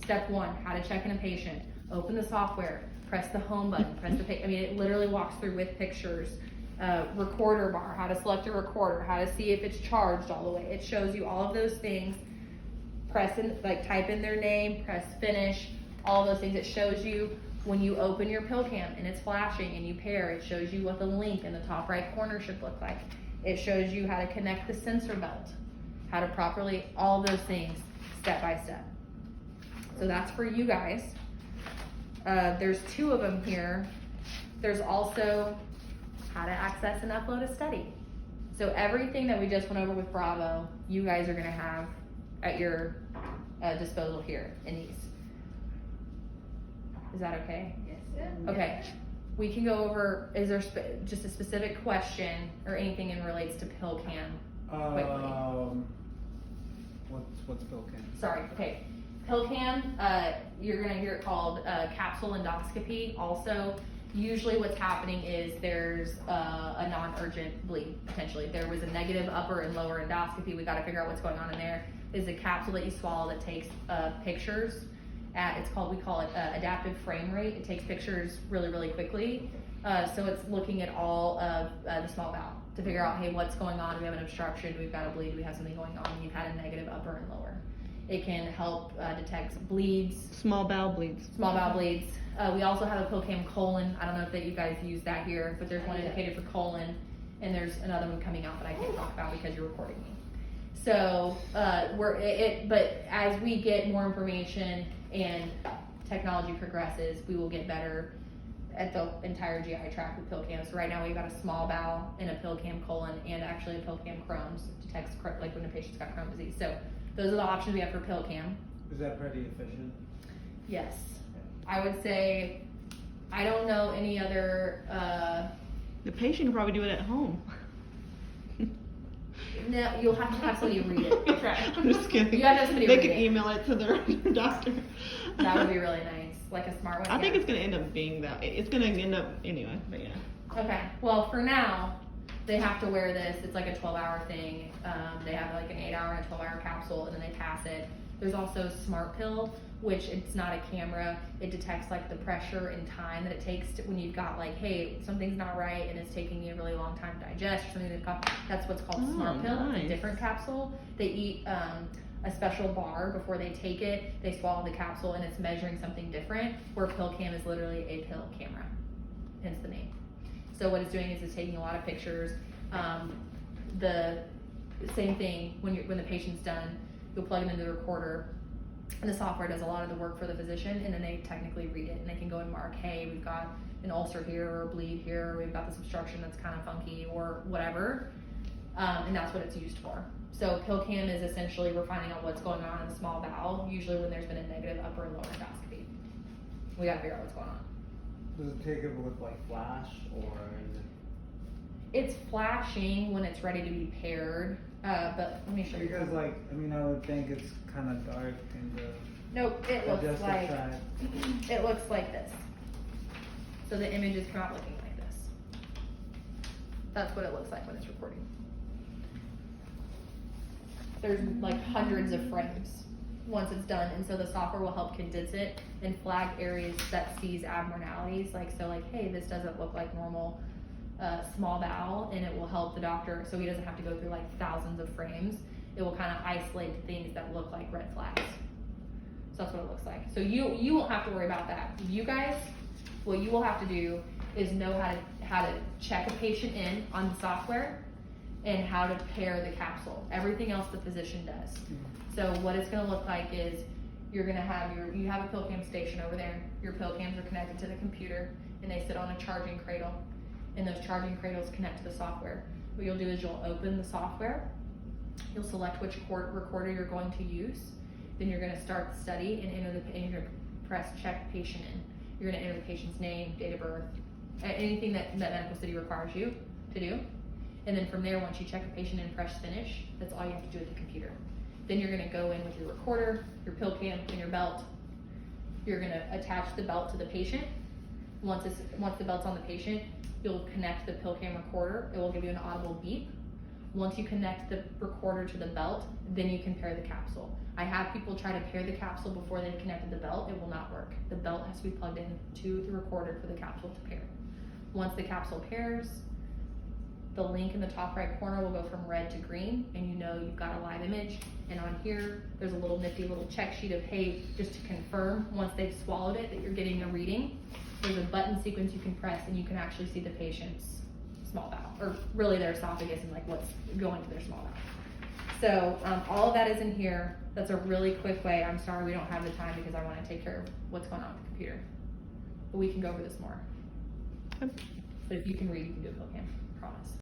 Step 1, how to check in a patient. Open the software, press the home button, press the, I mean, it literally walks through with pictures. Recorder bar, how to select a recorder, how to see if it's charged all the way. It shows you all of those things. Press in, like type in their name, press finish, all those things. It shows you when you open your pill cam and it's flashing and you pair, it shows you what the link in the top right corner should look like. It shows you how to connect the sensor belt, how to properly, all those things, step by step. So that's for you guys. There's 2 of them here. There's also how to access and upload a study. So everything that we just went over with Bravo, you guys are gonna have at your disposal here in these. Is that okay? Yes. Okay. We can go over, is there just a specific question or anything in relates to PillCam quickly? What's PillCam? Sorry, okay. PillCam, you're gonna hear it called capsule endoscopy. Also, usually what's happening is there's a non-urgent bleed, potentially. There was a negative upper and lower endoscopy. We gotta figure out what's going on in there. Is a capsule that you swallow that takes pictures. We call it adaptive frame rate. It takes pictures really, really quickly. So it's looking at all of the small bowel to figure out, hey, what's going on? Do we have an obstruction? Do we've got a bleed? Do we have something going on? You've had a negative upper and lower. It can help detect bleeds. Small bowel bleeds. Small bowel bleeds. We also have a PillCam colon. I don't know if that you guys use that here, but there's one indicated for colon, and there's another one coming out that I can't talk about because you're recording me. So but as we get more information and technology progresses, we will get better at the entire GI tract with PillCam. So right now we've got a small bowel and a PillCam colon and actually a PillCam Crohn's, detects like when the patient's got Crohn's disease. So those are the options we have for PillCam. Is that pretty efficient? Yes. I would say, I don't know any other, The patient can probably do it at home. no, you'll have to have somebody read it. Right. I'm just kidding. You have to have somebody They read can it. email it to their doctor. That would be really nice, like a smart one. I think yeah. it's gonna end up being that. It's gonna end up anyway, but yeah. Okay, well, for now, they have to wear this. It's like a 12-hour thing. They have like an 8-hour and a 12-hour capsule, and then they pass it. There's also Smart Pill, which it's not a camera. It detects like the pressure and time that it takes when you've got like, hey, something's not right and it's taking you a really long time to digest or something. That's what's called Smart Pill. Nice. It's a different capsule. They eat a special bar before they take it. They swallow the capsule and it's measuring something different, where PillCam is literally a pill camera, hence the name. So what it's doing is it's taking a lot of pictures. The same thing when the patient's done, you'll plug them into the recorder, and the software does a lot of the work for the physician, and then they technically read it, and they can go and mark, hey, we've got an ulcer here, or a bleed here, or we've got this obstruction that's kind of funky, or whatever, and that's what it's used for. So PillCam is essentially we're finding out what's going on in the small bowel, usually when there's been a negative upper and lower endoscopy. We gotta figure out what's going on. Does it take it with like flash or is it? It's flashing when it's ready to be paired, but let me show you. Because like, I mean, I would think it's kind of dark in the Nope, it looks digestive like tract. it looks like this. So the images come out looking like this. That's what it looks like when it's recording. There's like hundreds of frames once it's done, and so the software will help condense it and flag areas that sees abnormalities. Like, so like, hey, this doesn't look like normal small bowel, and it will help the doctor so he doesn't have to go through like thousands of frames. It will kind of isolate things that look like red flags. So that's what it looks like. So you won't have to worry about that. You guys, what you will have to do is know how to check a patient in on the software and how to pair the capsule. Everything else the physician does. So what it's going to look like is you're going to have you have a PillCam station over there. Your PillCams are connected to the computer, and they sit on a charging cradle, and those charging cradles connect to the software. What you'll do is you'll open the software, you'll select which recorder you're going to use, then you're going to start the study and you're going to press check patient in. You're going to enter the patient's name, date of birth, anything that medical city requires you to do. And then from there, once you check a patient in, press finish. That's all you have to do with the computer. Then you're going to go in with your recorder, your PillCam, and your belt. You're going to attach the belt to the patient. Once the belt's on the patient, you'll connect the PillCam recorder. It will give you an audible beep. Once you connect the recorder to the belt, then you can pair the capsule. I have people try to pair the capsule before they've connected the belt. It will not work. The belt has to be plugged in to the recorder for the capsule to pair. Once the capsule pairs, the link in the top right corner will go from red to green, and you know you've got a live image. And on here, there's a little nifty little check sheet of, hey, just to confirm once they've swallowed it that you're getting a reading. There's a button sequence you can press, and you can actually see the patient's small bowel, or really their esophagus and like what's going to their small bowel. So all of that is in here. That's a really quick way. I'm sorry we don't have the time because I want to take care of what's going on with the computer. But we can go over this more. Okay. But if you can read, you can do it, Bill can.